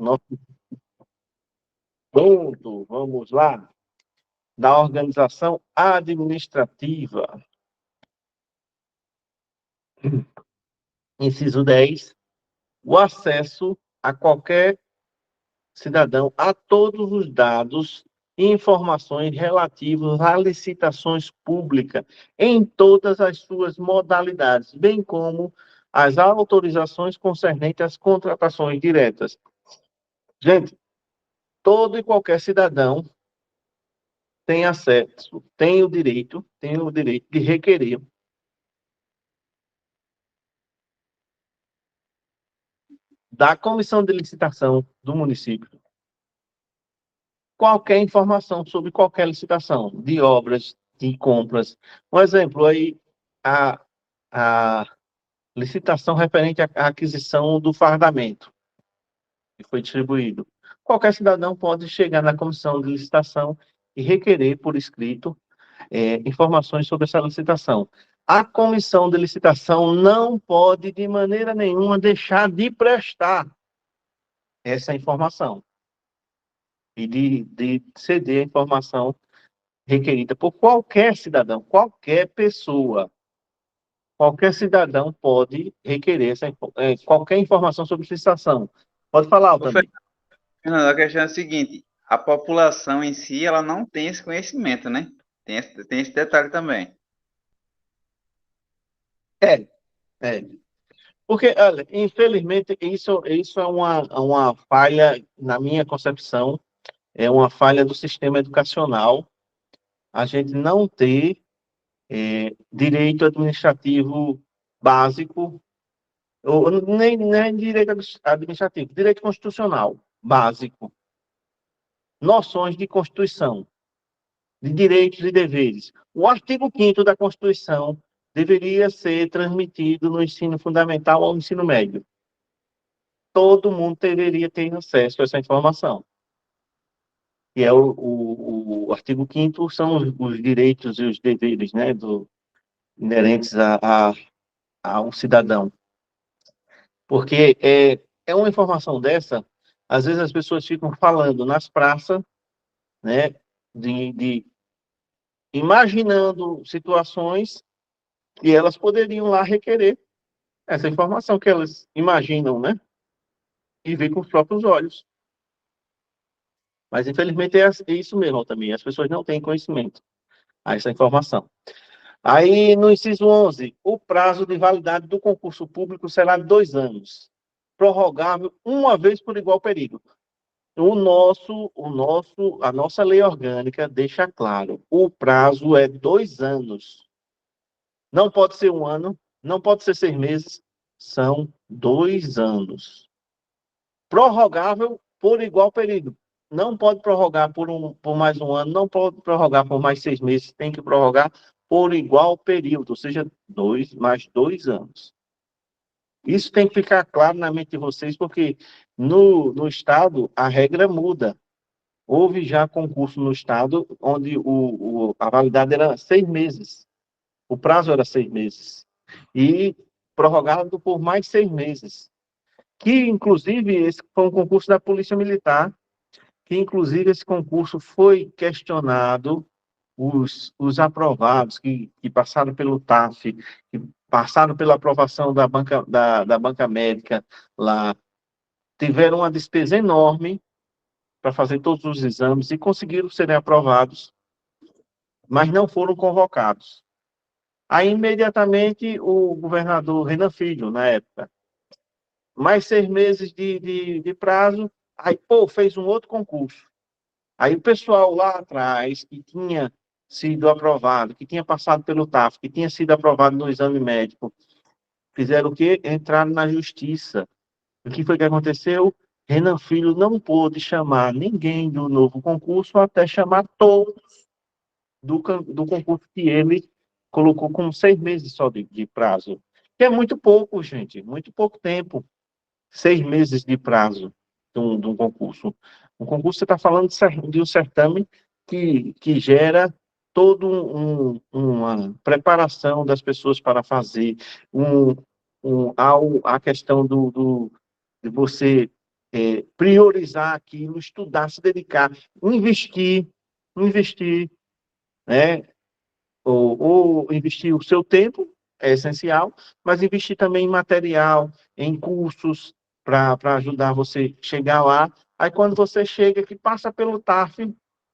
Nosso ponto, vamos lá, da organização administrativa. Inciso 10, o acesso a qualquer cidadão a todos os dados e informações relativos a licitações públicas em todas as suas modalidades, bem como as autorizações concernentes às contratações diretas. Gente, todo e qualquer cidadão tem acesso, tem o direito de requerer da comissão de licitação do município qualquer informação sobre qualquer licitação de obras, de compras. Um exemplo aí, a licitação referente à aquisição do fardamento que foi distribuído. Qualquer cidadão pode chegar na comissão de licitação e requerer por escrito informações sobre essa licitação. A comissão de licitação não pode, de maneira nenhuma, deixar de prestar essa informação e de ceder a informação requerida por qualquer cidadão, qualquer pessoa. Qualquer cidadão pode requerer qualquer informação sobre licitação. Pode falar, Altamir. Fernando, a questão é a seguinte: a população em si, ela não tem esse conhecimento, né? Tem esse detalhe também. É. Porque, olha, infelizmente, isso é uma falha, na minha concepção, é uma falha do sistema educacional, a gente não ter direito administrativo básico, ou nem direito administrativo, direito constitucional básico, noções de Constituição, de direitos e deveres. O artigo 5º da Constituição deveria ser transmitido no ensino fundamental ao ensino médio. Todo mundo deveria ter acesso a essa informação. E é o artigo 5º são os direitos e os deveres, né, inerentes a um cidadão. Porque é uma informação dessa, às vezes as pessoas ficam falando nas praças, né, imaginando situações e elas poderiam lá requerer essa informação que elas imaginam, né, e ver com os próprios olhos. Mas, infelizmente, é isso mesmo também. As pessoas não têm conhecimento a essa informação. Aí, no inciso 11, o prazo de validade do concurso público será de 2 anos, prorrogável uma vez por igual período. A nossa lei orgânica deixa claro, o prazo é 2 anos. Não pode ser 1 ano, não pode ser 6 meses, são 2 anos. Prorrogável por igual período. Não pode prorrogar por mais 1 ano, não pode prorrogar por mais 6 meses, tem que prorrogar por igual período, ou seja, mais 2 anos. Isso tem que ficar claro na mente de vocês, porque no Estado a regra muda. Houve já concurso no Estado onde a validade era 6 meses. O prazo era 6 meses. E prorrogado por mais 6 meses. Que, inclusive, esse foi um concurso da Polícia Militar, que, inclusive, esse concurso foi questionado, os aprovados que passaram pelo TAF, que passaram pela aprovação da banca médica lá, tiveram uma despesa enorme para fazer todos os exames e conseguiram serem aprovados, mas não foram convocados. Aí, imediatamente, o governador Renan Filho, na época, mais 6 meses de prazo, aí, fez um outro concurso. Aí o pessoal lá atrás, que tinha sido aprovado, que tinha passado pelo TAF, que tinha sido aprovado no exame médico, fizeram o quê? Entraram na justiça. O que foi que aconteceu? Renan Filho não pôde chamar ninguém do novo concurso até chamar todos do concurso que ele colocou com 6 meses só de prazo. Que é muito pouco, gente, muito pouco tempo. 6 meses de prazo de um concurso. O concurso, você está falando de um certame que gera toda uma preparação das pessoas para fazer, a questão de você priorizar aquilo, estudar, se dedicar, investir, né? Ou investir o seu tempo, é essencial, mas investir também em material, em cursos, para ajudar você a chegar lá. Aí, quando você chega, que passa pelo TAF,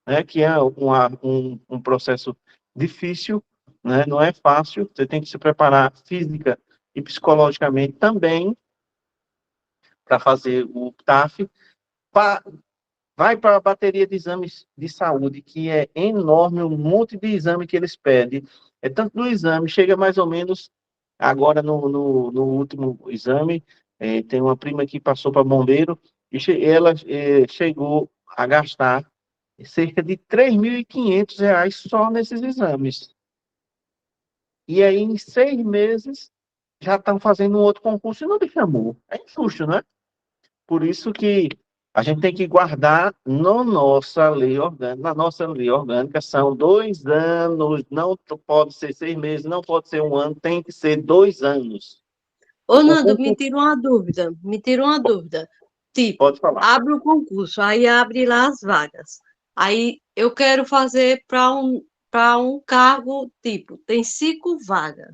né, que é um processo difícil, né, não é fácil, você tem que se preparar física e psicologicamente também para fazer o TAF. Vai para a bateria de exames de saúde, que é enorme, um monte de exame que eles pedem. É tanto do exame, chega mais ou menos, agora no último exame, tem uma prima que passou para bombeiro, e ela chegou a gastar cerca de R$ 3.500 só nesses exames. E aí, em 6 meses, já estão fazendo um outro concurso e não me chamou. É injusto, né? Por isso que a gente tem que guardar na nossa lei orgânica, são 2 anos, não pode ser 6 meses, não pode ser um ano, tem que ser 2 anos. Ô, O Nando, me concurso tira uma dúvida, me tira uma dúvida. Tipo, pode falar. abre o concurso, aí abre lá as vagas. Aí eu quero fazer para um cargo, tipo, tem 5 vagas.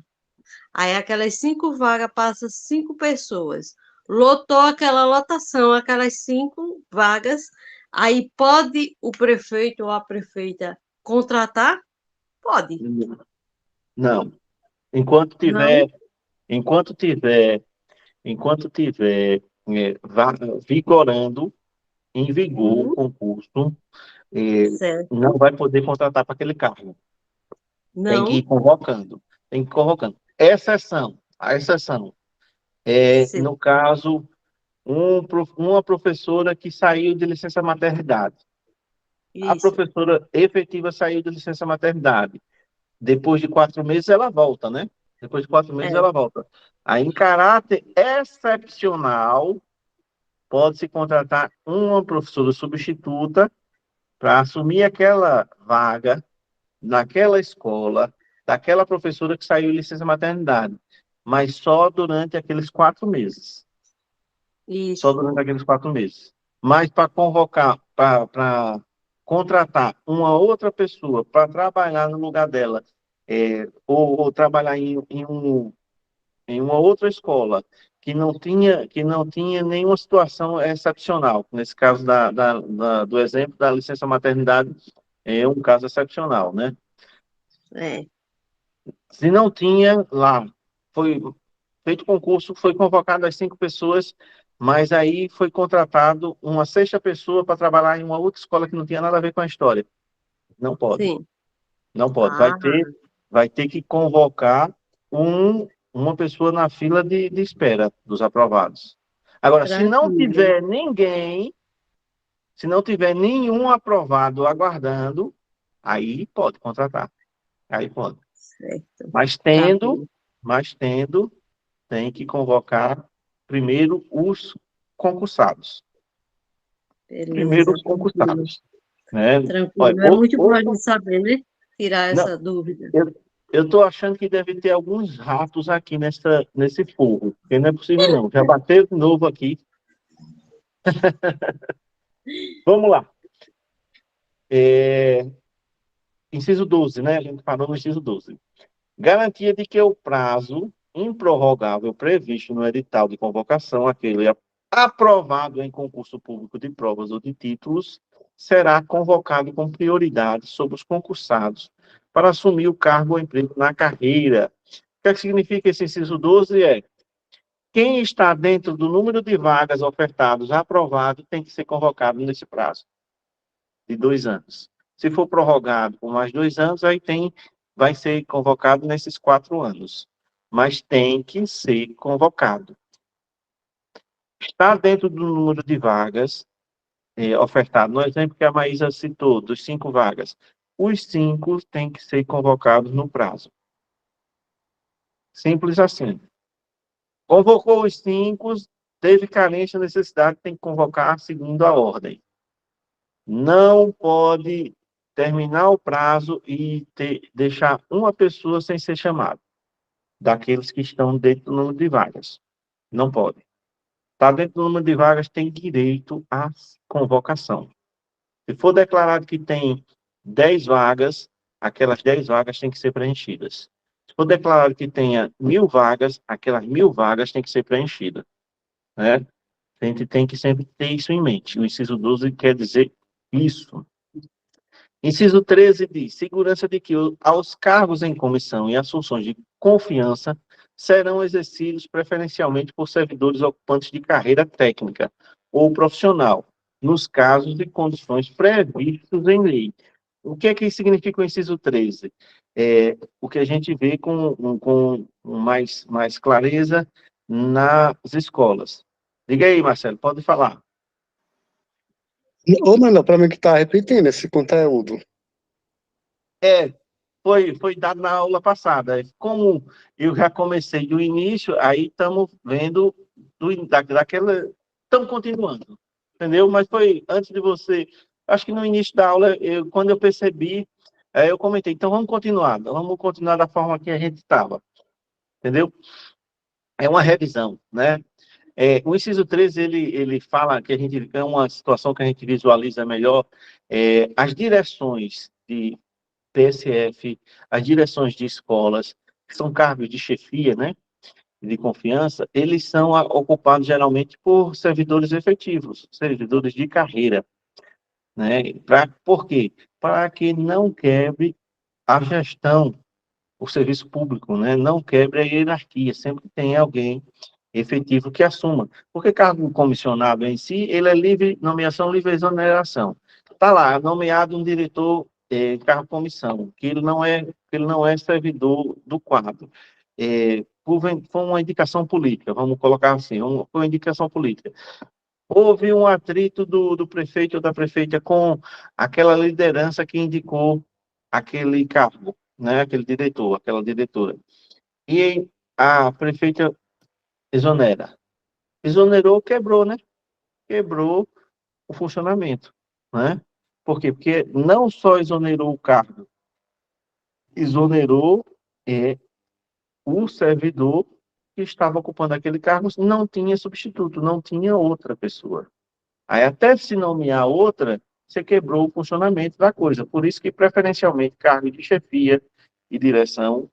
Aí aquelas 5 vagas passa 5 pessoas. Lotou aquela lotação, aquelas 5 vagas. Aí pode o prefeito ou a prefeita contratar? Pode. Não. Enquanto Não? tiver, enquanto tiver, enquanto tiver vigorando, em vigor o Uhum, concurso, eh, certo. não vai poder contratar para aquele cargo. Tem que ir Não? convocando. Tem que ir convocando. A exceção é, Sim. no caso, uma professora que saiu de licença maternidade. A Isso. professora efetiva saiu de licença maternidade. Depois de 4 meses, ela volta, né? Depois de 4 meses, É. ela volta. Aí, em caráter excepcional, pode-se contratar uma professora substituta para assumir aquela vaga naquela escola, daquela professora que saiu de licença maternidade, mas só durante aqueles 4 meses. Só Isso. durante aqueles 4 meses. Mas para convocar, para contratar uma outra pessoa para trabalhar no lugar dela, ou trabalhar em uma outra escola que não tinha nenhuma situação excepcional. Nesse caso do exemplo da licença maternidade, é um caso excepcional, né? É. Se não tinha lá, foi feito concurso, foi convocado as 5 pessoas, mas aí foi contratado uma sexta pessoa para trabalhar em uma outra escola que não tinha nada a ver com a história. Não pode, Sim. não pode. Vai Ah, ter, vai ter que convocar uma pessoa na fila de espera dos aprovados. Agora, tranquilo. se não tiver nenhum aprovado aguardando, aí pode contratar. Aí pode. Certo. Mas Tá tendo, bom. mas tendo tem que convocar primeiro os concursados. Primeiro Beleza. os Tranquilo. concursados, né? Olha, Tranquilo. É muito bom a gente saber, né? Tirar não, essa dúvida. eu estou achando que deve ter alguns ratos aqui nesse fogo, porque não é possível não. Já bateu de novo aqui. Vamos lá. É, inciso 12, né? A gente parou no inciso 12. Garantia de que o prazo improrrogável previsto no edital de convocação, aquele aprovado em concurso público de provas ou de títulos, será convocado com prioridade sobre os concursados para assumir o cargo ou emprego na carreira. O que é que significa esse inciso 12? Quem está dentro do número de vagas ofertados aprovado tem que ser convocado nesse prazo de 2 anos. Se for prorrogado por mais 2 anos, vai ser convocado nesses 4 anos. Mas tem que ser convocado. Está dentro do número de vagas ofertado. No exemplo que a Maísa citou, dos 5 vagas, os 5 têm que ser convocados no prazo. Simples assim. Convocou os 5, teve carência, necessidade, tem que convocar segundo a ordem. Não pode terminar o prazo e deixar uma pessoa sem ser chamada, daqueles que estão dentro do número de vagas. Não pode. Está dentro do número de vagas, tem direito à convocação. Se for declarado que tem 10 vagas, aquelas 10 vagas têm que ser preenchidas. Se for declarado que tenha 1.000 vagas, aquelas 1.000 vagas têm que ser preenchidas, né? A gente tem que sempre ter isso em mente. O inciso 12 quer dizer isso. Inciso 13 diz: segurança de que aos cargos em comissão e assunções de confiança serão exercidos preferencialmente por servidores ocupantes de carreira técnica ou profissional, nos casos e condições previstos em lei. O que é que significa o inciso 13? É o que a gente vê com mais clareza nas escolas. Diga aí, Marcelo, pode falar. Ô, mano, para mim que tá repetindo esse conteúdo. É, foi dado na aula passada. Como eu já comecei do início, aí estamos vendo daquela. Estamos continuando, entendeu? Mas foi antes de você. Acho que no início da aula, quando eu percebi, eu comentei, então vamos continuar da forma que a gente estava, entendeu? É uma revisão, né? O inciso 13, ele fala que a gente é uma situação que a gente visualiza melhor, as direções de PSF, as direções de escolas, que são cargos de chefia, né, de confiança, eles são ocupados geralmente por servidores efetivos, servidores de carreira, né? Por quê? Para que não quebre a gestão, o serviço público, né? Não quebre a hierarquia, sempre tem alguém efetivo que assuma. Porque cargo comissionado em si, ele é livre, nomeação livre exoneração. Está lá, nomeado um diretor cargo comissão, que ele não é servidor do quadro. Foi uma indicação política, vamos colocar assim, foi uma indicação política. Houve um atrito do prefeito ou da prefeita com aquela liderança que indicou aquele cargo, né, aquele diretor, aquela diretora. E a prefeita exonera. Exonerou, quebrou, né? Quebrou o funcionamento, né? Por quê? Porque não só exonerou o cargo, exonerou o servidor que estava ocupando aquele cargo, não tinha substituto, não tinha outra pessoa. Aí, até se nomear outra, você quebrou o funcionamento da coisa. Por isso que, preferencialmente, cargo de chefia e direção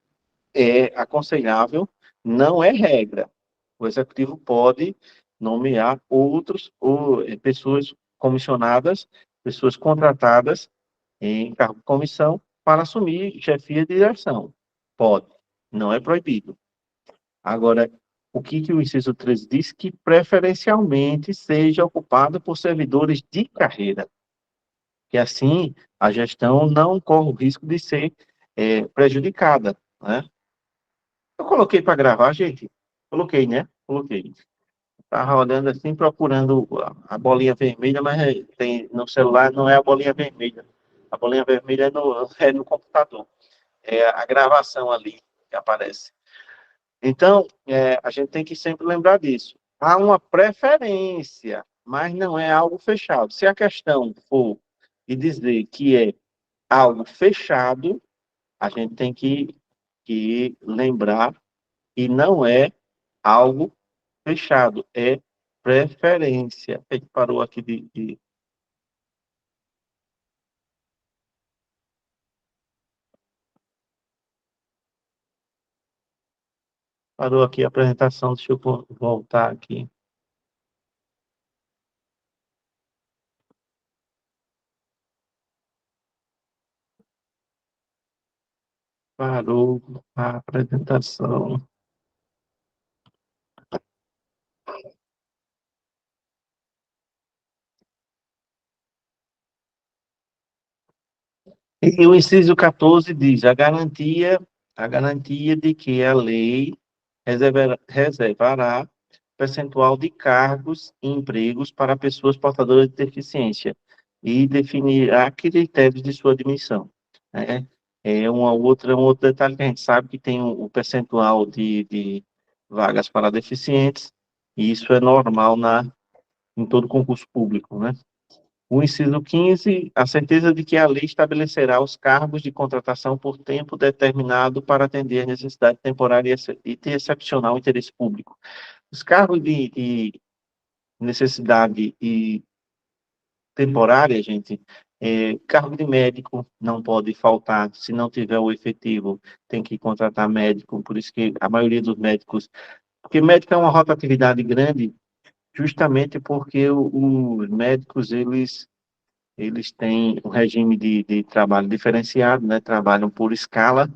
é aconselhável, não é regra. O executivo pode nomear outros, ou pessoas comissionadas, pessoas contratadas em cargo de comissão para assumir chefia de direção. Pode, não é proibido. Agora, o que o inciso 13 diz? Que preferencialmente seja ocupado por servidores de carreira, que assim a gestão não corre o risco de ser prejudicada, né? Eu coloquei para gravar, gente. Coloquei, né? Coloquei. Estava olhando assim, procurando a bolinha vermelha, mas tem, no celular não é a bolinha vermelha. A bolinha vermelha é no computador. É a gravação ali que aparece. Então, a gente tem que sempre lembrar disso. Há uma preferência, mas não é algo fechado. Se a questão for e dizer que é algo fechado, a gente tem que lembrar que não é algo fechado, é preferência. Ele parou aqui parou aqui a apresentação, deixa eu voltar aqui. Parou a apresentação. E o inciso 14 diz a garantia de que a lei reservará percentual de cargos e empregos para pessoas portadoras de deficiência e definirá critérios de sua admissão, né? Um outro detalhe que a gente sabe que tem o percentual de vagas para deficientes, e isso é normal em todo concurso público, né? O inciso 15, a certeza de que a lei estabelecerá os cargos de contratação por tempo determinado para atender a necessidade temporária e de excepcional interesse público. Os cargos necessidade e temporária, gente, cargo de médico não pode faltar. Se não tiver o efetivo, tem que contratar médico. Por isso que a maioria dos médicos... Porque médico é uma rotatividade grande, justamente porque os médicos, eles têm um regime de trabalho diferenciado, né? Trabalham por escala,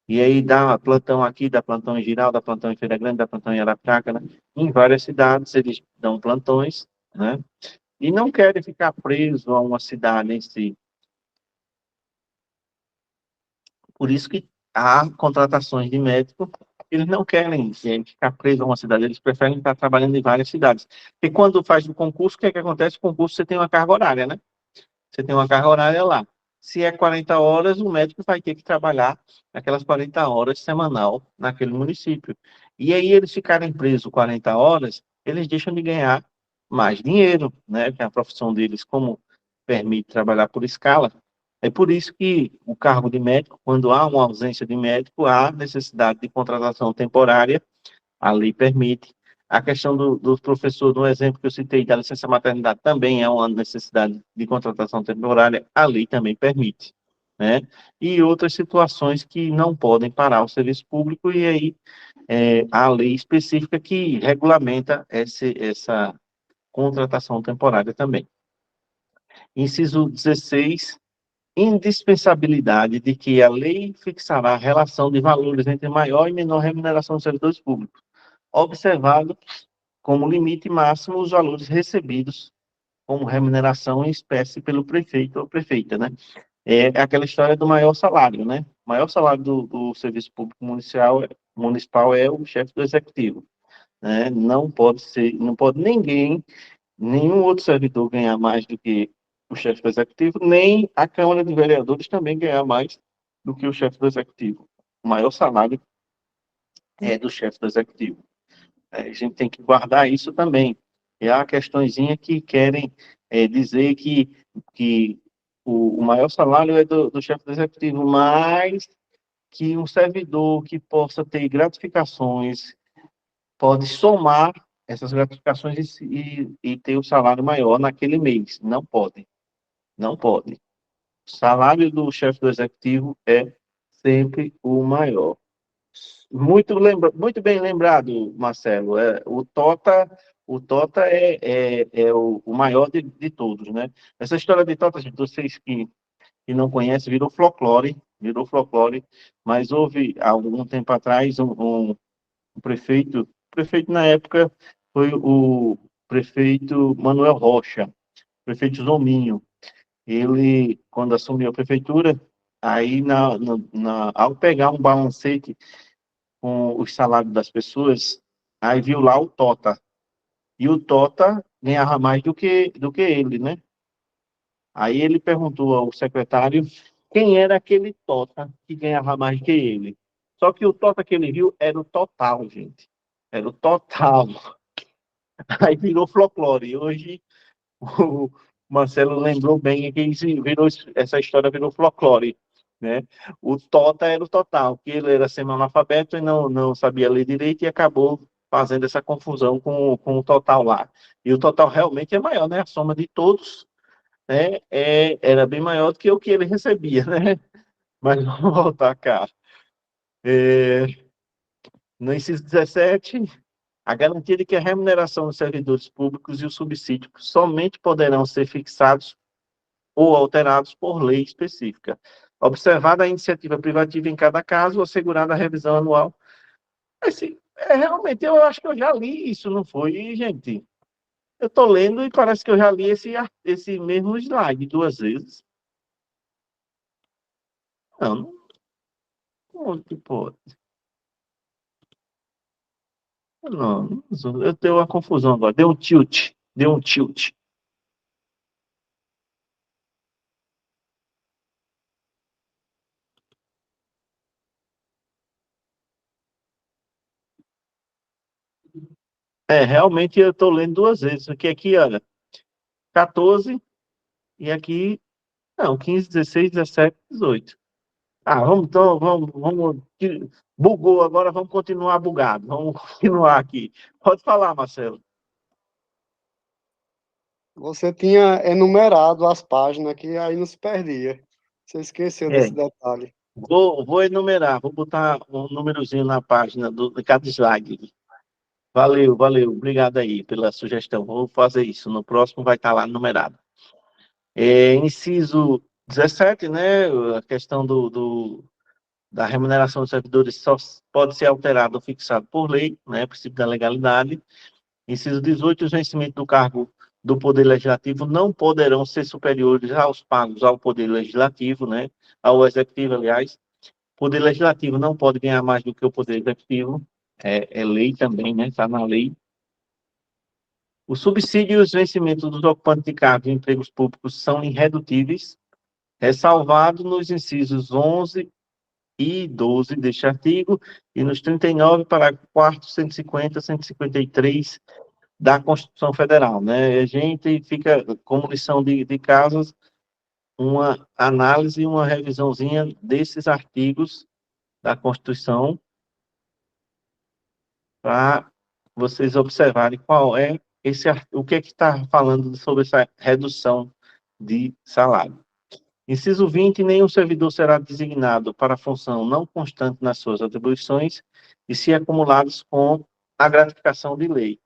e aí dá plantão aqui, dá plantão em Giral, dá plantão em Feira Grande, dá plantão em Arapiraca, né? Em várias cidades eles dão plantões, né? E não querem ficar presos a uma cidade em si. Por isso que há contratações de médico, eles não querem ficar presos a uma cidade, eles preferem estar trabalhando em várias cidades. E quando faz o concurso, o que é que acontece? O concurso você tem uma carga horária, né? Você tem uma carga horária lá. Se é 40 horas, o médico vai ter que trabalhar aquelas 40 horas semanal naquele município. E aí eles ficarem presos 40 horas, eles deixam de ganhar mais dinheiro, né? Que a profissão deles, como permite trabalhar por escala. É por isso que o cargo de médico, quando há uma ausência de médico, há necessidade de contratação temporária, a lei permite. A questão dos professores, no exemplo que eu citei, da licença maternidade, também é uma necessidade de contratação temporária, a lei também permite, né? E outras situações que não podem parar o serviço público, e aí a lei específica que regulamenta essa contratação temporária também. Inciso 16, indispensabilidade de que a lei fixará a relação de valores entre maior e menor remuneração dos servidores públicos, observado como limite máximo os valores recebidos como remuneração em espécie pelo prefeito ou prefeita, né? É aquela história do maior salário, né? O maior salário do serviço público municipal é o chefe do executivo, né? Não pode ser, não pode nenhum outro servidor ganhar mais do que o chefe do executivo, nem a Câmara de Vereadores também ganhar mais do que o chefe do executivo. O maior salário é do chefe do executivo. A gente tem que guardar isso também. E há questõezinha que querem dizer que o maior salário é do chefe do executivo, mas que um servidor que possa ter gratificações pode somar essas gratificações e ter o salário maior naquele mês. Não pode, não pode. O salário do chefe do executivo é sempre o maior. Muito bem lembrado, Marcelo. O Tota é o maior de todos, né? Essa história de Tota, gente, vocês que não conhecem, virou folclore, mas houve, há algum tempo atrás, um prefeito na época foi o prefeito Manuel Rocha, prefeito Zominho. Ele, quando assumiu a prefeitura, aí ao pegar um balancete com os salários das pessoas, aí viu lá o Tota. E o Tota ganhava mais do que ele, né? Aí ele perguntou ao secretário quem era aquele Tota que ganhava mais que ele. Só que o Tota que ele viu era o total, gente. Era o total. Aí virou folclore. E hoje o Marcelo lembrou bem que essa história virou folclore, né? O Tota era o total, que ele era semi-analfabeto e não sabia ler direito e acabou fazendo essa confusão com o total lá. E o total realmente é maior, né? A soma de todos, né? Era bem maior do que o que ele recebia, né? Mas vamos voltar cá. É, no inciso 17, a garantia de que a remuneração dos servidores públicos e o subsídio somente poderão ser fixados ou alterados por lei específica. Observada a iniciativa privativa em cada caso, assegurada a revisão anual. Assim, realmente, eu acho que eu já li isso, não foi, gente? Eu estou lendo e parece que eu já li esse mesmo slide 2 vezes. Não, como que pode? Não, eu tenho uma confusão agora. Deu um tilt. Deu um tilt. Realmente eu estou lendo 2 vezes. Porque aqui, olha, 14 e aqui, não, 15, 16, 17, 18. Vamos, então, vamos. Bugou agora, vamos continuar bugado. Vamos continuar aqui. Pode falar, Marcelo. Você tinha enumerado as páginas que aí não se perdia. Você esqueceu É, desse detalhe. vou enumerar, vou botar um númerozinho na página de cada slide. Valeu, obrigado aí pela sugestão. Vou fazer isso. No próximo vai estar lá numerado. Inciso 17, né? A questão da remuneração dos servidores só pode ser alterado ou fixado por lei, né? Princípio da legalidade. Inciso 18, os vencimentos do cargo do Poder Legislativo não poderão ser superiores aos pagos ao Poder Legislativo, né? Ao Executivo, aliás. O Poder Legislativo não pode ganhar mais do que o Poder Executivo. É lei também, né? Está na lei. O subsídio e os vencimentos dos ocupantes de cargos em empregos públicos são irredutíveis, ressalvado nos incisos 11 e 12 deste artigo e nos 39, parágrafo 4º, 150, 153 da Constituição Federal, né? A gente fica, como lição de casas, uma análise e uma revisãozinha desses artigos da Constituição para vocês observarem qual é o que está falando sobre essa redução de salário. Inciso 20, nenhum servidor será designado para função não constante nas suas atribuições e se acumulados com a gratificação de lei.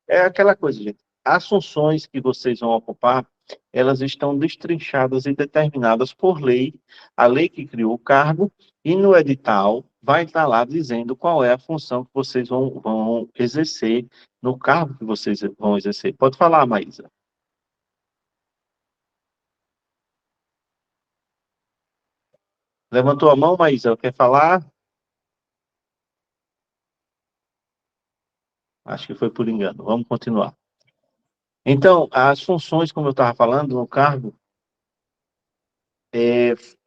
É aquela coisa, gente. As funções que vocês vão ocupar, elas estão destrinchadas e determinadas por lei, a lei que criou o cargo, e no edital vai estar lá dizendo qual é a função que vocês vão exercer no cargo que vocês vão exercer. Pode falar, Maísa. Levantou a mão, Maísa? Quer falar? Acho que foi por engano. Vamos continuar. Então, as funções, como eu estava falando, no cargo,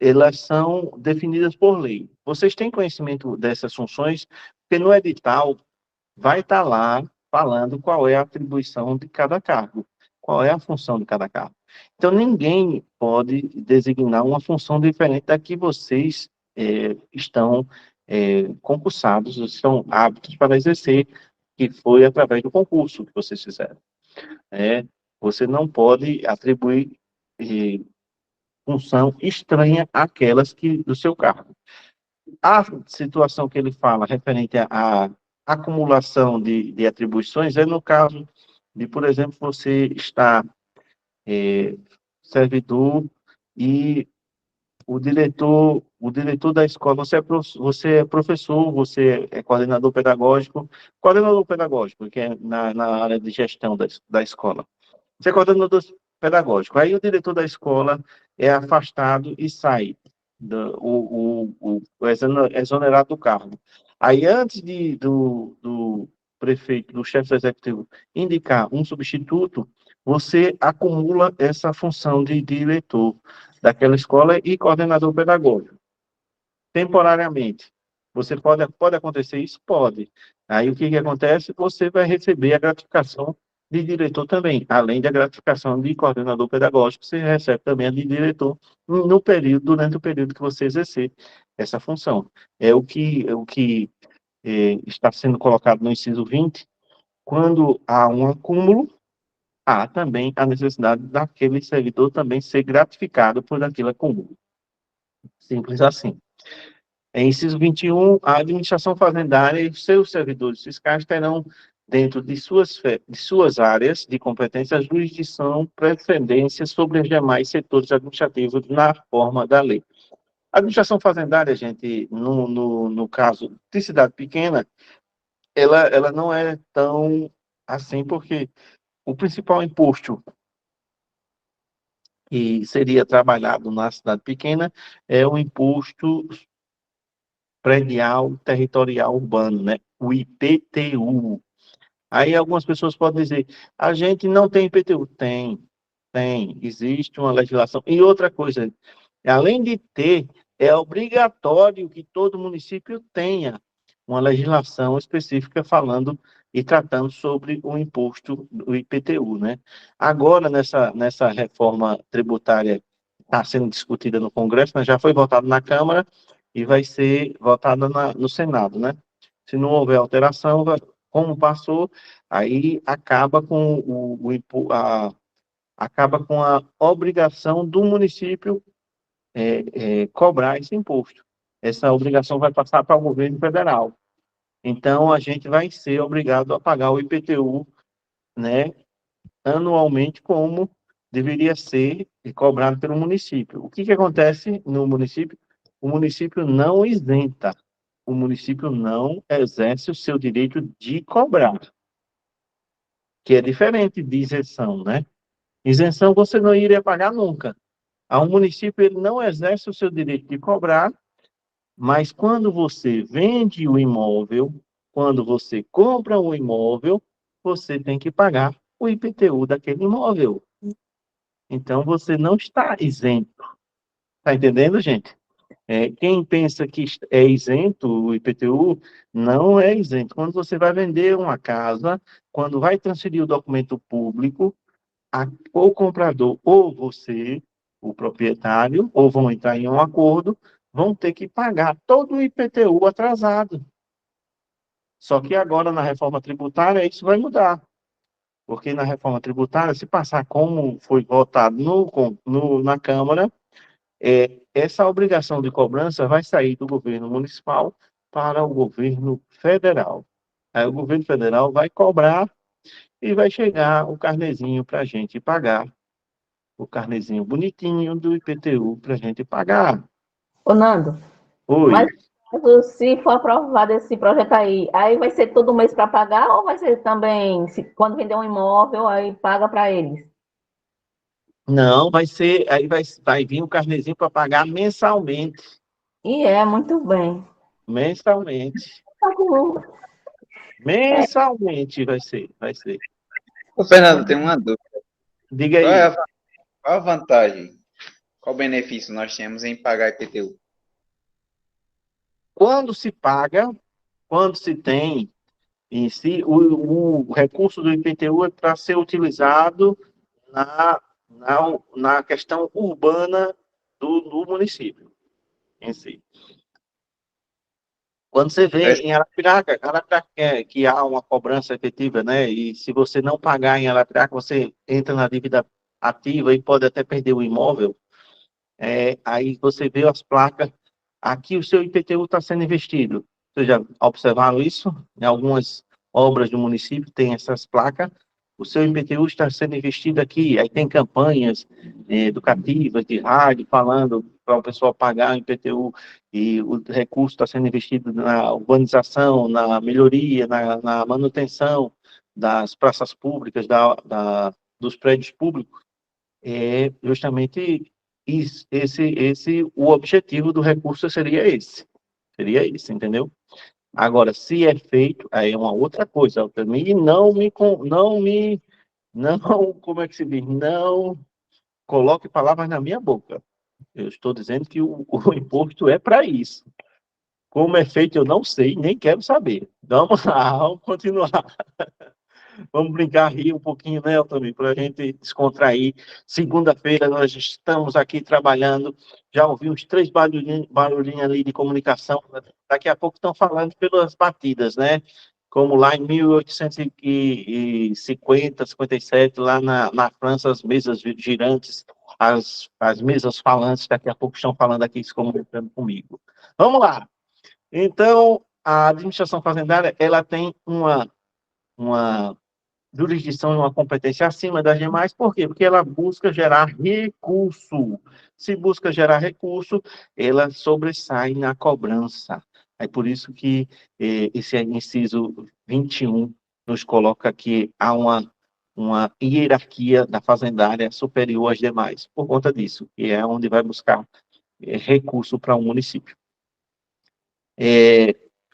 elas são definidas por lei. Vocês têm conhecimento dessas funções? Porque no edital vai estar lá falando qual é a atribuição de cada cargo, qual é a função de cada cargo. Então, ninguém pode designar uma função diferente da que vocês estão concursados, estão aptos para exercer, que foi através do concurso que vocês fizeram. Você não pode atribuir função estranha àquelas do seu cargo. A situação que ele fala referente à acumulação de atribuições é no caso de, por exemplo, você estar servidor e o diretor da escola, você é professor, você é coordenador pedagógico, que é na área de gestão da escola. Você é coordenador pedagógico. Aí o diretor da escola é afastado e sai, exonerado do cargo. Aí, antes do prefeito, do chefe executivo, indicar um substituto, você acumula essa função de diretor daquela escola e coordenador pedagógico, temporariamente. Pode acontecer isso? Pode. Aí, o que acontece? Você vai receber a gratificação de diretor também, além da gratificação de coordenador pedagógico, você recebe também a de diretor durante o período que você exercer essa função. É o que está sendo colocado no inciso 20, quando há um acúmulo, há também a necessidade daquele servidor também ser gratificado por aquele acúmulo. Simples assim. Em inciso 21, a administração fazendária e seus servidores fiscais terão, dentro de suas áreas de competência, a jurisdição precedência sobre os demais setores administrativos na forma da lei. A administração fazendária, gente, no caso de cidade pequena, ela não é tão assim, porque o principal imposto que seria trabalhado na cidade pequena é o imposto predial territorial urbano, né? O IPTU. Aí algumas pessoas podem dizer, a gente não tem IPTU. Tem, existe uma legislação. E outra coisa, além de ter, é obrigatório que todo município tenha uma legislação específica falando e tratando sobre o imposto do IPTU, né? Agora, nessa reforma tributária que está sendo discutida no Congresso, né, já foi votado na Câmara e vai ser votada no Senado, né? Se não houver alteração, como passou, aí acaba com acaba com a obrigação do município cobrar esse imposto. Essa obrigação vai passar para o governo federal. Então, a gente vai ser obrigado a pagar o IPTU, né, anualmente, como deveria ser cobrado pelo município. O que acontece no município? O município não isenta, o município não exerce o seu direito de cobrar, que é diferente de isenção, né? Isenção você não iria pagar nunca. O município ele não exerce o seu direito de cobrar, mas quando você vende o imóvel, quando você compra o imóvel, você tem que pagar o IPTU daquele imóvel. Então, você não está isento. Está entendendo, gente? Quem pensa que é isento o IPTU, não é isento. Quando você vai vender uma casa, quando vai transferir o documento público, ou o comprador ou você, o proprietário, ou vão entrar em um acordo, vão ter que pagar todo o IPTU atrasado. Só que agora, na reforma tributária, isso vai mudar. Porque na reforma tributária, se passar como foi votado na Câmara, essa obrigação de cobrança vai sair do governo municipal para o governo federal. Aí o governo federal vai cobrar e vai chegar o carnezinho para a gente pagar, o carnezinho bonitinho do IPTU para a gente pagar. Ô, Nando, mas Oi. se for aprovado esse projeto aí vai ser todo mês para pagar ou vai ser também, quando vender um imóvel, aí paga para eles? Não, vai ser, aí vai vir o carnezinho para pagar mensalmente. E é, muito bem. Mensalmente. Tá bom. Mensalmente vai ser, vai ser. Ô, Fernando, tem uma dúvida. Diga Qual é aí. qual a vantagem? Qual benefício nós temos em pagar IPTU? Quando se paga, quando se tem em si, o recurso do IPTU é para ser utilizado na, na questão urbana do município em si. Quando você vê em Arapiraca, que há uma cobrança efetiva, né? E se você não pagar em Arapiraca, você entra na dívida ativa e pode até perder o imóvel. Aí você vê as placas, aqui o seu IPTU está sendo investido. Vocês já observaram isso? Em algumas obras do município tem essas placas. O seu IPTU está sendo investido aqui. Aí tem campanhas educativas de rádio falando para o pessoal pagar o IPTU e o recurso está sendo investido na urbanização, na melhoria, na manutenção das praças públicas, dos prédios públicos. É justamente o objetivo do recurso seria esse, entendeu? Agora, se é feito, aí é uma outra coisa, e não, como é que se diz? Não coloque palavras na minha boca. Eu estou dizendo que o imposto é para isso. Como é feito, eu não sei, nem quero saber. Vamos lá, vamos continuar. Vamos brincar, rir um pouquinho, né, Otávio, para a gente descontrair. Segunda-feira nós estamos aqui trabalhando, já ouvi uns 3 barulhinhos ali de comunicação, daqui a pouco estão falando pelas batidas, né? Como lá em 1850, 57, lá na França, as mesas girantes, as mesas falantes, daqui a pouco estão falando aqui, se comunicando comigo. Vamos lá. Então, a administração fazendária, ela tem uma jurisdição e uma competência acima das demais, por quê? Porque ela busca gerar recurso. Se busca gerar recurso, ela sobressai na cobrança. É por isso que esse inciso 21 nos coloca que há uma hierarquia da fazendária superior às demais, por conta disso, que é onde vai buscar recurso para o município.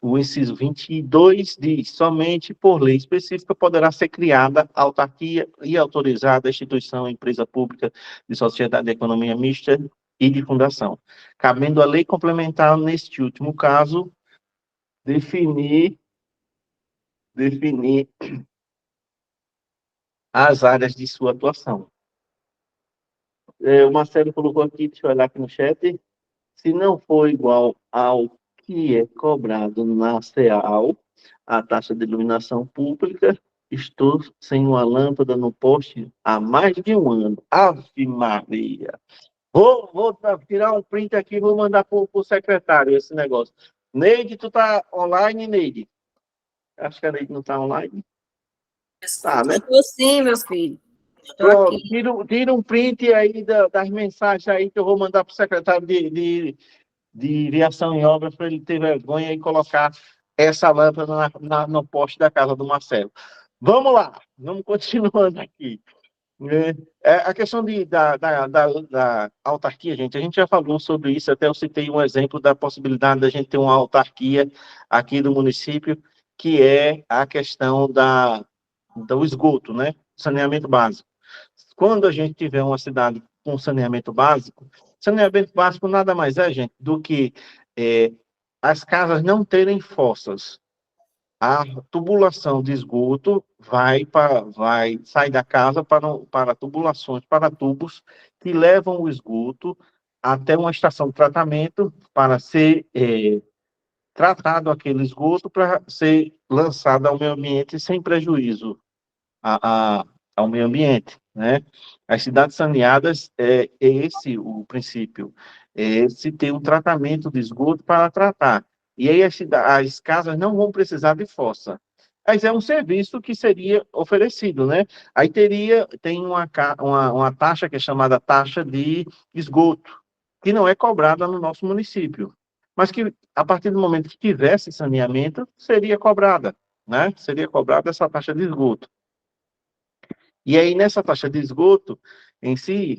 O inciso 22 diz: somente por lei específica poderá ser criada autarquia e autorizada a instituição, empresa pública de sociedade de economia mista e de fundação, cabendo a lei complementar, neste último caso, definir as áreas de sua atuação. O Marcelo colocou aqui, deixa eu olhar aqui no chat, se não for igual ao que é cobrado na CEAL, a taxa de iluminação pública, Estou sem uma lâmpada no poste há mais de um ano. Ave Maria. Vou tirar um print aqui e vou mandar para o secretário esse negócio. Neide, tu tá online, Neide? Acho que a Neide não tá online. Tá, né? Estou sim, meu filho. Estou Pronto, aqui. tira um print aí das mensagens aí que eu vou mandar para o secretário de Viação e Obras para ele ter vergonha e colocar essa lâmpada no poste da casa do Marcelo. Vamos lá, vamos continuando aqui. A questão da autarquia, gente, a gente já falou sobre isso, até eu citei um exemplo da possibilidade da gente ter uma autarquia aqui do município, que é a questão do esgoto, né? Saneamento básico. Quando a gente tiver uma cidade com saneamento básico nada mais é, gente, do que as casas não terem fossas. A tubulação de esgoto vai sair da casa para tubulações, para tubos que levam o esgoto até uma estação de tratamento para ser tratado aquele esgoto para ser lançado ao meio ambiente sem prejuízo ao meio ambiente, né? As cidades saneadas é esse o princípio, se ter um tratamento de esgoto para tratar. E aí as casas não vão precisar de fossa. Mas é um serviço que seria oferecido, né? Aí tem uma taxa que é chamada taxa de esgoto, que não é cobrada no nosso município, mas que a partir do momento que tivesse saneamento, seria cobrada, né? Seria cobrada essa taxa de esgoto. E aí, nessa taxa de esgoto, em si,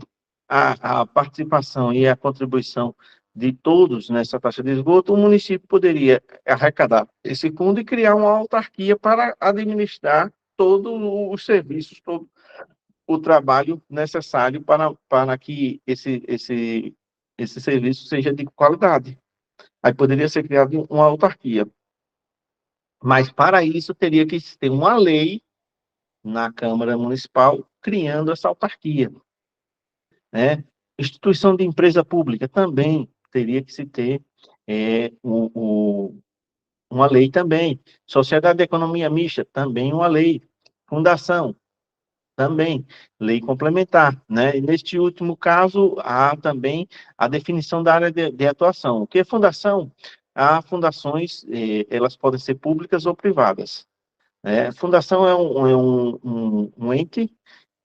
a participação e a contribuição de todos nessa taxa de esgoto, o município poderia arrecadar esse fundo e criar uma autarquia para administrar todos os serviços, todo o trabalho necessário para que esse serviço seja de qualidade. Aí poderia ser criada uma autarquia. Mas, para isso, teria que ter uma lei na Câmara Municipal, criando essa autarquia, né? Instituição de empresa pública também teria que se ter uma lei também. Sociedade de Economia Mista, também uma lei. Fundação, também. Lei complementar, né? E neste último caso, há também a definição da área de atuação. O que é fundação? Há fundações, elas podem ser públicas ou privadas. Fundação é um ente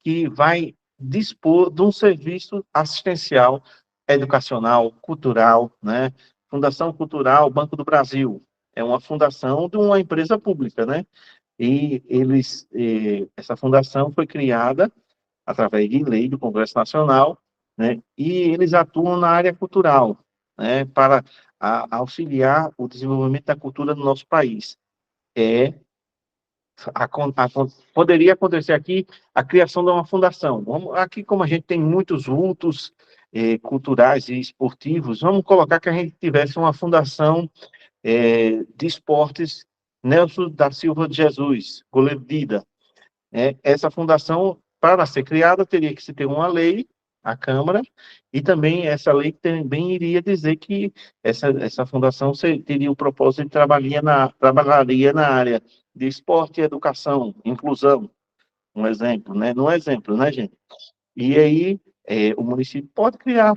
que vai dispor de um serviço assistencial, educacional, cultural, né? Fundação Cultural Banco do Brasil é uma fundação de uma empresa pública, né? E essa fundação foi criada através de lei do Congresso Nacional, né? E eles atuam na área cultural, né? Para auxiliar o desenvolvimento da cultura no nosso país. Poderia acontecer aqui a criação de uma fundação. Aqui, como a gente tem muitos vultos culturais e esportivos, vamos colocar que a gente tivesse uma fundação de esportes Nelson da Silva de Jesus, goleiro Dida. Essa fundação, para ser criada, teria que se ter uma lei, a Câmara, e também essa lei também iria dizer que essa fundação teria o propósito de trabalharia na área de esporte, educação, inclusão, um exemplo, né? Não é exemplo, né, gente? E aí, o município pode criar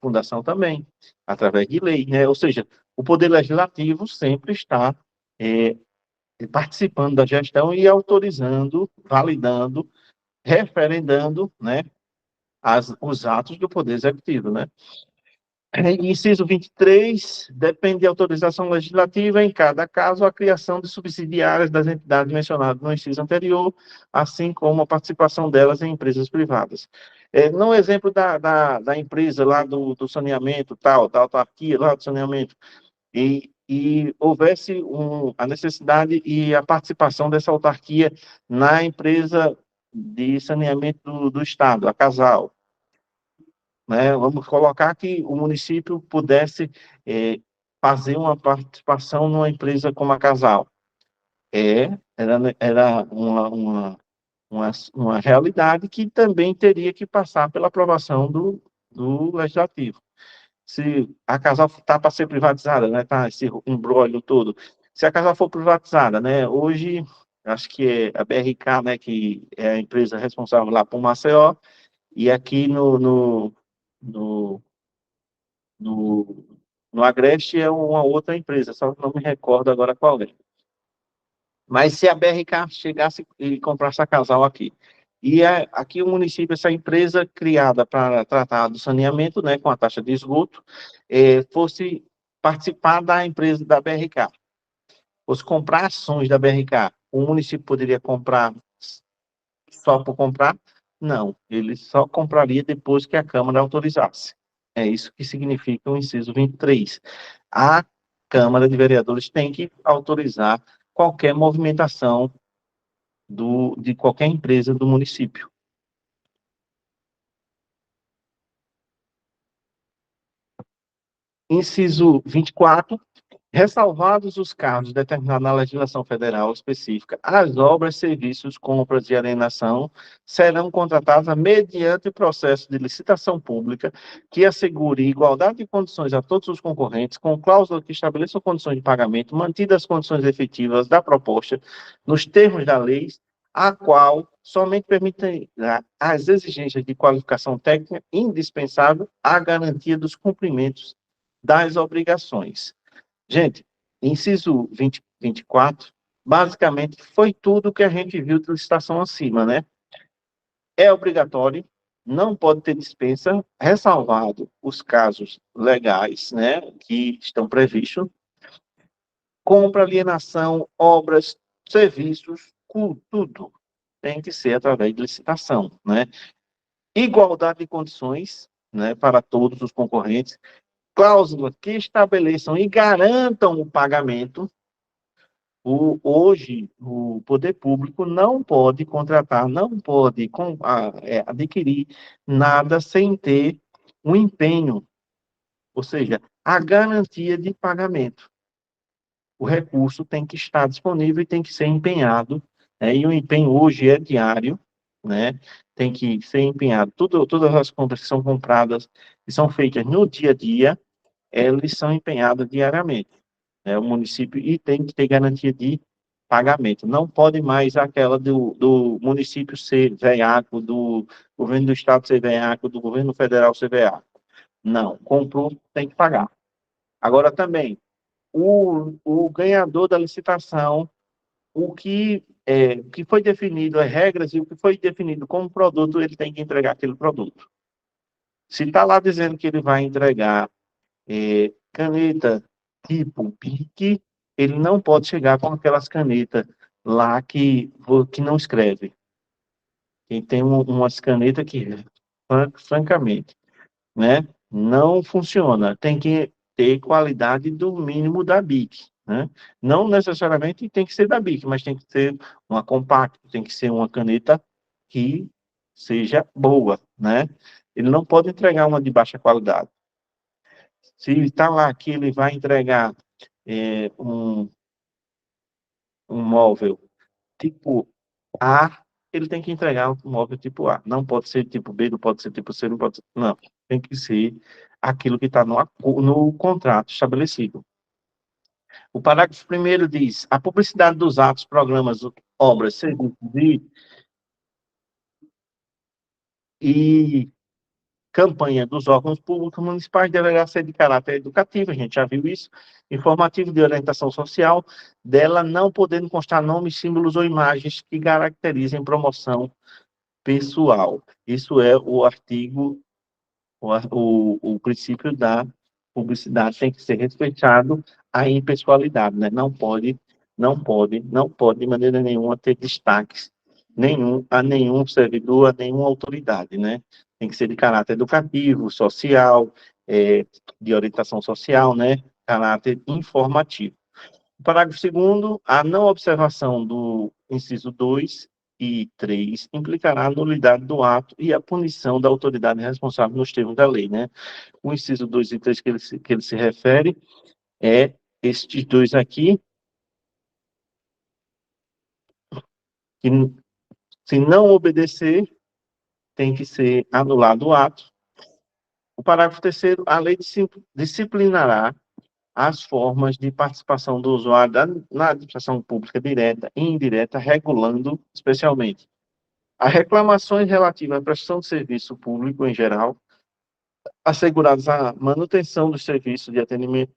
fundação também, através de lei, né? Ou seja, o Poder Legislativo sempre está participando da gestão e autorizando, validando, referendando, né, os atos do Poder Executivo, né? Inciso 23, depende de autorização legislativa, em cada caso, a criação de subsidiárias das entidades mencionadas no inciso anterior, assim como a participação delas em empresas privadas. No exemplo da empresa lá do saneamento, da autarquia lá do saneamento, e houvesse a necessidade e a participação dessa autarquia na empresa de saneamento do Estado, a Casal, né? Vamos colocar que o município pudesse fazer uma participação numa empresa como a Casal. Era uma realidade que também teria que passar pela aprovação do Legislativo. Se a Casal está para ser privatizada, né? Tá esse imbróglio todo. Se a Casal for privatizada, né? Hoje acho que é a BRK, né, que é a empresa responsável lá por Maceió, e aqui no, no, no Agreste é uma outra empresa, só que não me recordo agora qual é. Mas se a BRK chegasse e comprasse a Casal aqui, e aqui o município, essa empresa criada para tratar do saneamento, né, com a taxa de esgoto, fosse participar da empresa da BRK, fosse comprar ações da BRK, o município poderia comprar só por comprar? Não, ele só compraria depois que a Câmara autorizasse. É isso que significa o inciso 23. A Câmara de Vereadores tem que autorizar qualquer movimentação de qualquer empresa do município. Inciso 24. Ressalvados os casos determinados na legislação federal específica, as obras, serviços, compras e alienação serão contratadas mediante processo de licitação pública que assegure igualdade de condições a todos os concorrentes, com cláusula que estabeleça condições de pagamento, mantidas as condições efetivas da proposta, nos termos da lei, a qual somente permitirá as exigências de qualificação técnica indispensável à garantia dos cumprimentos das obrigações. Gente, inciso 24, basicamente foi tudo que a gente viu de licitação acima, né? É obrigatório, não pode ter dispensa, ressalvado os casos legais, né, que estão previstos, compra, alienação, obras, serviços, tudo tem que ser através de licitação, né? Igualdade de condições, né, para todos os concorrentes, cláusulas que estabeleçam e garantam o pagamento. Hoje, o poder público não pode contratar, não pode adquirir nada sem ter um empenho, ou seja, a garantia de pagamento. O recurso tem que estar disponível e tem que ser empenhado, né? E o empenho hoje é diário, né? Tem que ser empenhado. Todas as compras que são compradas, que são feitas no dia a dia, elas são empenhadas diariamente, né? O município e tem que ter garantia de pagamento. Não pode mais aquela do município ser veaco, do governo do estado ser veaco, do governo federal ser veaco. Não, comprou, tem que pagar. Agora também, o ganhador da licitação, o que foi definido, as regras e o que foi definido como produto, ele tem que entregar aquele produto. Se está lá dizendo que ele vai entregar caneta tipo Bic, ele não pode chegar com aquelas canetas lá que não escreve. E tem umas canetas que, francamente, né, não funciona. Tem que ter qualidade do mínimo da Bic, né? Não necessariamente tem que ser da Bic, mas tem que ser uma compacta, tem que ser uma caneta que seja boa, né? Ele não pode entregar uma de baixa qualidade. Se está lá que ele vai entregar um móvel tipo A, ele tem que entregar um móvel tipo A. Não pode ser tipo B, não pode ser tipo C, não pode ser... Não, tem que ser aquilo que está no contrato estabelecido. O parágrafo 1º diz: a publicidade dos atos, programas, obras, serviços e campanha dos órgãos públicos municipais deverá ser de caráter educativo, a gente já viu isso, informativo, de orientação social, dela não podendo constar nomes, símbolos ou imagens que caracterizem promoção pessoal. Isso é o artigo, o princípio da publicidade tem que ser respeitado a impessoalidade, né? Não pode de maneira nenhuma ter destaques a nenhum servidor, a nenhuma autoridade, né? Tem que ser de caráter educativo, social, de orientação social, né? Caráter informativo. O parágrafo 2º, a não observação do inciso 2 e 3 implicará a nulidade do ato e a punição da autoridade responsável nos termos da lei, né? O inciso 2 e 3 que ele se refere é estes dois aqui, que se não obedecer, tem que ser anulado o ato. O parágrafo 3º, a lei disciplinará as formas de participação do usuário na administração pública direta e indireta, regulando especialmente as reclamações relativas à prestação de serviço público em geral, asseguradas a manutenção dos serviços de atendimento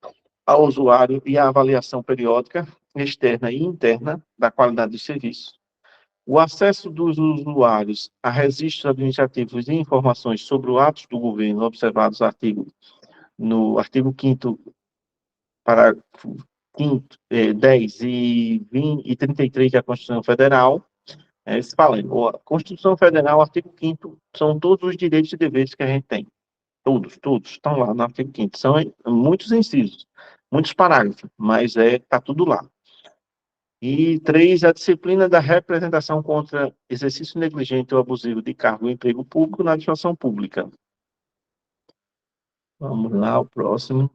ao usuário e a avaliação periódica, externa e interna, da qualidade dos serviços. O acesso dos usuários a registros administrativos e informações sobre os atos do governo, observados no artigo 5º, parágrafo 5º, 10 e 20 e 33 da Constituição Federal. A Constituição Federal, artigo 5º, são todos os direitos e deveres que a gente tem. Todos estão lá no artigo 5º. São muitos incisos, muitos parágrafos, mas está tudo lá. E 3, a disciplina da representação contra exercício negligente ou abusivo de cargo ou emprego público na administração pública. Vamos lá, o próximo.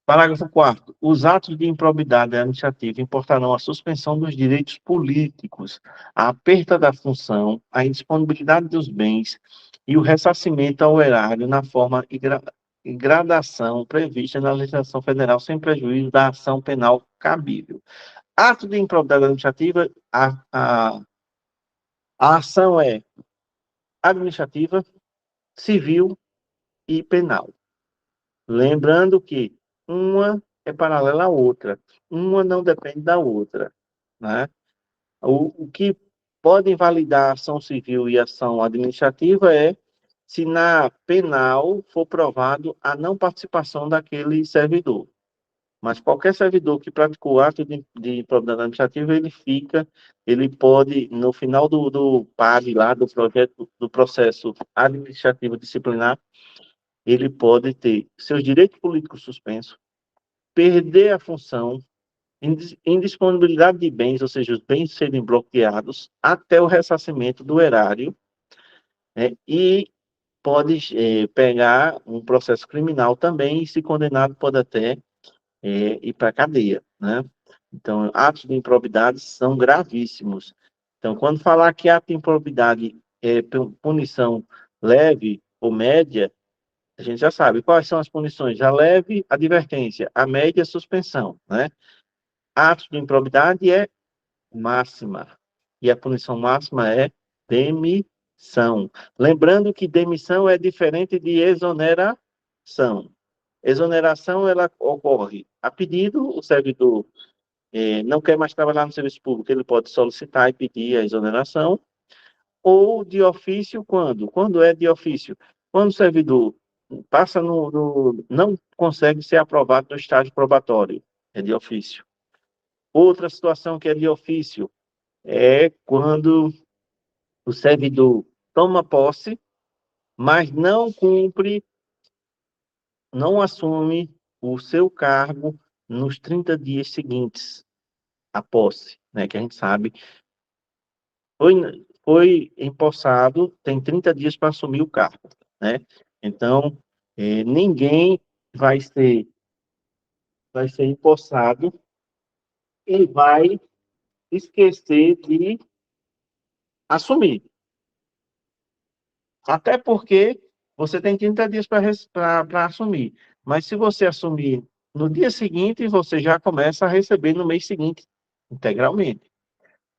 Parágrafo 4º. Os atos de improbidade administrativa importarão a suspensão dos direitos políticos, a perda da função, a indisponibilidade dos bens e o ressarcimento ao erário na forma e gradação prevista na legislação federal, sem prejuízo da ação penal cabível. Ato de improbidade administrativa, a ação é administrativa, civil e penal. Lembrando que uma é paralela à outra, uma não depende da outra, né? O que pode invalidar a ação civil e a ação administrativa é se na penal for provado a não participação daquele servidor. Mas qualquer servidor que praticou ato de improbidade administrativa, ele pode, no final do PAD lá, do processo administrativo disciplinar, ele pode ter seus direitos políticos suspensos, perder a função, indisponibilidade de bens, ou seja, os bens serem bloqueados, até o ressarcimento do erário, né, e pode pegar um processo criminal também, e se condenado pode até ir para a cadeia, né? Então, atos de improbidade são gravíssimos. Então, quando falar que ato de improbidade é punição leve ou média, a gente já sabe quais são as punições. A leve, advertência. A média, suspensão, né? Atos de improbidade é máxima. E a punição máxima é demissão. Lembrando que demissão é diferente de exoneração. Exoneração, ela ocorre a pedido, o servidor não quer mais trabalhar no serviço público, ele pode solicitar e pedir a exoneração, ou de ofício, quando? Quando é de ofício? Quando o servidor passa não consegue ser aprovado no estágio probatório, é de ofício. Outra situação que é de ofício é quando o servidor toma posse, mas não cumpre, não assume o seu cargo nos 30 dias seguintes à posse, né, que a gente sabe, foi empossado, tem 30 dias para assumir o cargo, né? Então, ninguém vai ser empossado e vai esquecer de assumir. Até porque você tem 30 dias para assumir. Mas se você assumir no dia seguinte, você já começa a receber no mês seguinte, integralmente.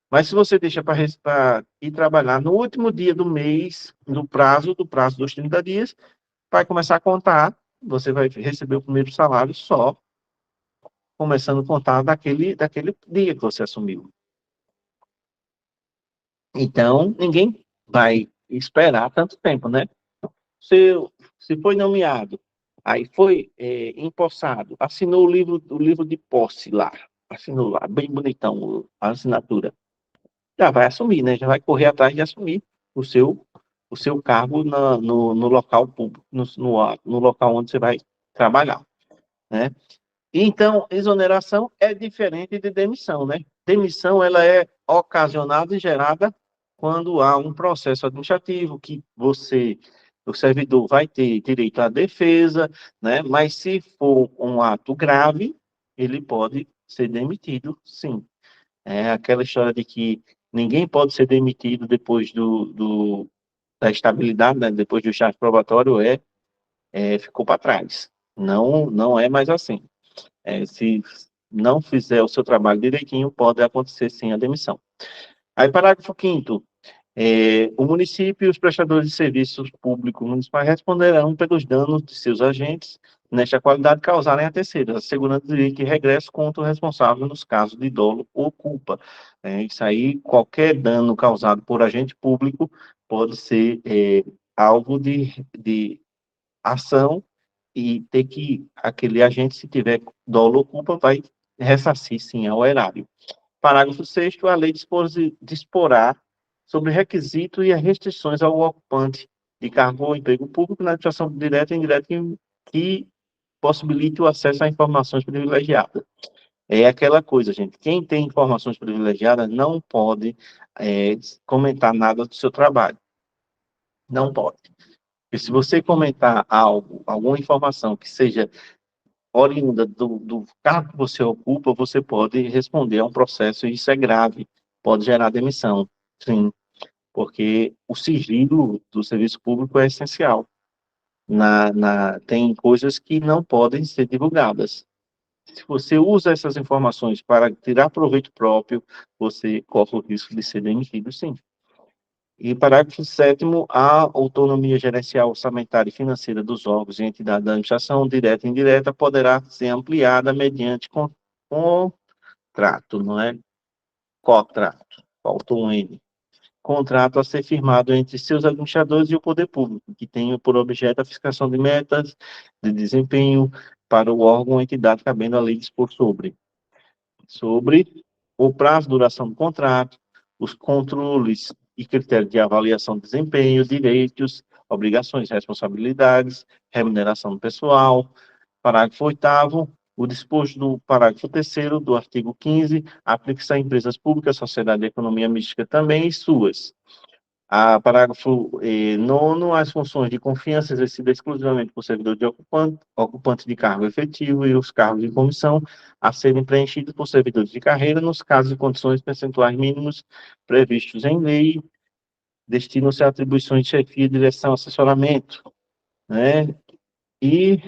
Mas se você deixa para ir trabalhar no último dia do mês, do prazo dos 30 dias, vai começar a contar, você vai receber o primeiro salário só, começando a contar daquele dia que você assumiu. Então, ninguém vai esperar tanto tempo, né? Se foi nomeado, aí foi empossado, assinou o livro de posse lá, assinou lá, bem bonitão a assinatura. Já vai assumir, né? Já vai correr atrás de assumir o seu cargo no local público, no local onde você vai trabalhar, né? Então, exoneração é diferente de demissão, né? Demissão, ela é ocasionada e gerada quando há um processo administrativo que o servidor vai ter direito à defesa, né? Mas se for um ato grave, ele pode ser demitido, sim. É aquela história de que ninguém pode ser demitido depois da estabilidade, né? Depois do estágio probatório, é ficou para trás. Não é mais assim. Se não fizer o seu trabalho direitinho, pode acontecer sim a demissão. Aí, parágrafo 5º. O município e os prestadores de serviços públicos municipais responderão pelos danos de seus agentes nesta qualidade causarem a terceiros, assegurando o direito de regresso contra o responsável nos casos de dolo ou culpa. Isso aí, qualquer dano causado por agente público pode ser alvo de ação e ter que, aquele agente, se tiver dolo ou culpa, vai ressarcir sim ao erário. Parágrafo 6º, a lei disporá sobre requisitos e as restrições ao ocupante de cargo ou emprego público na administração direta e indireta que possibilite o acesso a informações privilegiadas. É aquela coisa, gente, quem tem informações privilegiadas não pode comentar nada do seu trabalho. Não pode. E se você comentar algo, alguma informação que seja oriunda do cargo que você ocupa, você pode responder a um processo, e isso é grave, pode gerar demissão, sim, porque o sigilo do serviço público é essencial. Tem coisas que não podem ser divulgadas. Se você usa essas informações para tirar proveito próprio, você corre o risco de ser demitido, sim. E parágrafo 7º, a autonomia gerencial, orçamentária e financeira dos órgãos e entidades da administração, direta e indireta, poderá ser ampliada mediante contrato, não é? Contrato, faltou um N. Contrato a ser firmado entre seus administradores e o poder público, que tenha por objeto a fiscalização de metas de desempenho para o órgão ou entidade cabendo a lei dispor sobre o prazo, duração do contrato, os controles e critérios de avaliação de desempenho, direitos, obrigações, responsabilidades, remuneração do pessoal. Parágrafo 8º, o disposto do parágrafo 3º do artigo 15 aplica-se a empresas públicas, sociedade de economia mista também e suas. Parágrafo 9º, as funções de confiança exercidas exclusivamente por servidor de ocupante de cargo efetivo e os cargos de comissão a serem preenchidos por servidores de carreira nos casos e condições percentuais mínimos previstos em lei, destinam-se a atribuições de chefia, direção, assessoramento, né? E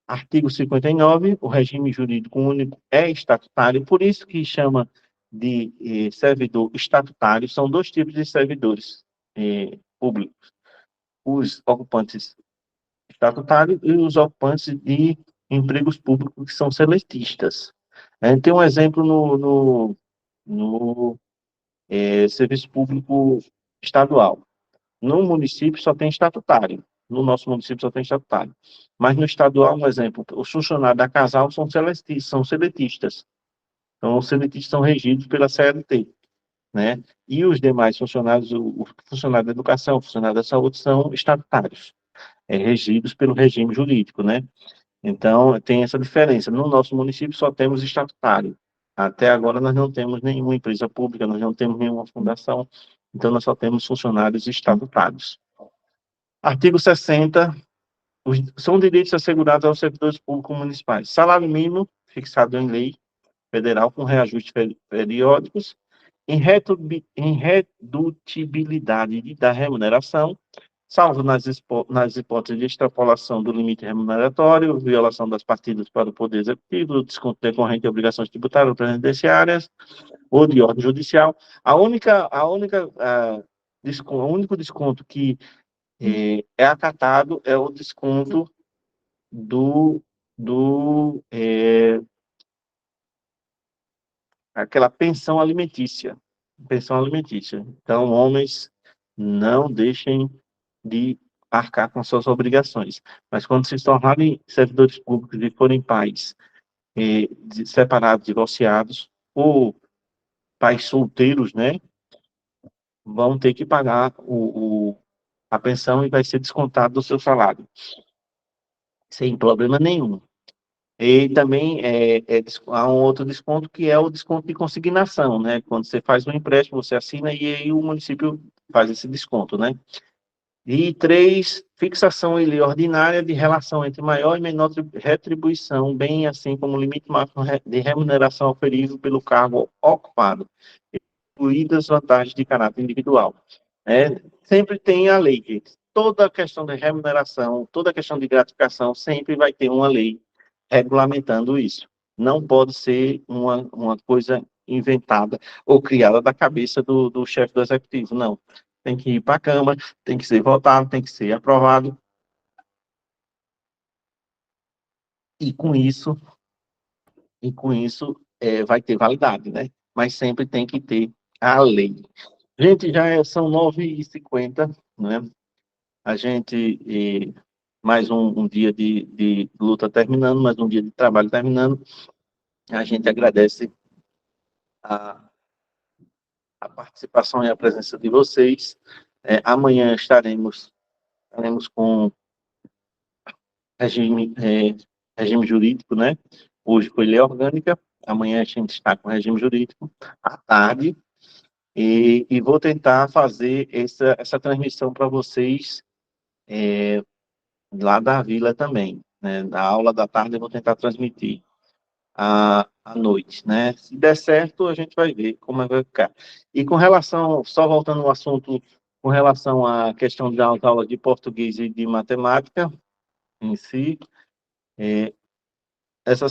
artigo 59, o regime jurídico único é estatutário, por isso que chama de servidor estatutário. São dois tipos de servidores públicos: os ocupantes estatutários e os ocupantes de empregos públicos que são seletistas. Tem um exemplo no serviço público estadual. No município só tem estatutário. No nosso município só tem estatutário. Mas no estadual, um exemplo, os funcionários da Casal são seletistas. Então, os seletistas são regidos pela CLT, né? E os demais funcionários, o funcionário da educação, o funcionário da saúde, são estatutários, regidos pelo regime jurídico, né? Então, tem essa diferença. No nosso município só temos estatutário. Até agora nós não temos nenhuma empresa pública, nós não temos nenhuma fundação, então nós só temos funcionários estatutários. Artigo 60, são direitos assegurados aos servidores públicos municipais. Salário mínimo, fixado em lei federal, com reajustes periódicos, em redutibilidade da remuneração, salvo nas hipóteses de extrapolação do limite remuneratório, violação das partidas para o Poder Executivo, desconto decorrente de obrigações tributárias ou previdenciárias, ou de ordem judicial. O único desconto que é acatado é o desconto aquela pensão alimentícia. Então, homens, não deixem de arcar com suas obrigações. Mas quando se tornarem servidores públicos e forem pais separados, divorciados, ou pais solteiros, né, vão ter que pagar a pensão e vai ser descontado do seu salário, sem problema nenhum. E também há um outro desconto, que é o desconto de consignação, né? Quando você faz um empréstimo, você assina e aí o município faz esse desconto, né? E 3, fixação em lei ordinária de relação entre maior e menor retribuição, bem assim como o limite máximo de remuneração oferível pelo cargo ocupado, incluídas vantagens de caráter individual. Sempre tem a lei, gente. toda a questão de remuneração, toda a questão de gratificação, sempre vai ter uma lei regulamentando isso. Não pode ser uma coisa inventada ou criada da cabeça do chefe do executivo, não. Tem que ir para a Câmara, tem que ser votado, tem que ser aprovado. E com isso vai ter validade, né? Mas sempre tem que ter a lei. Gente, são 9h50, né? A gente, mais um dia de luta terminando, mais um dia de trabalho terminando. A gente agradece a participação e a presença de vocês. Amanhã estaremos com regime jurídico, né? Hoje foi lei orgânica, amanhã a gente está com regime jurídico à tarde, e vou tentar fazer essa transmissão para vocês lá da vila também, né? Da aula da tarde eu vou tentar transmitir à noite, né? Se der certo, a gente vai ver como vai ficar. E com relação, só voltando ao assunto, com relação à questão das aulas de português e de matemática em si, essa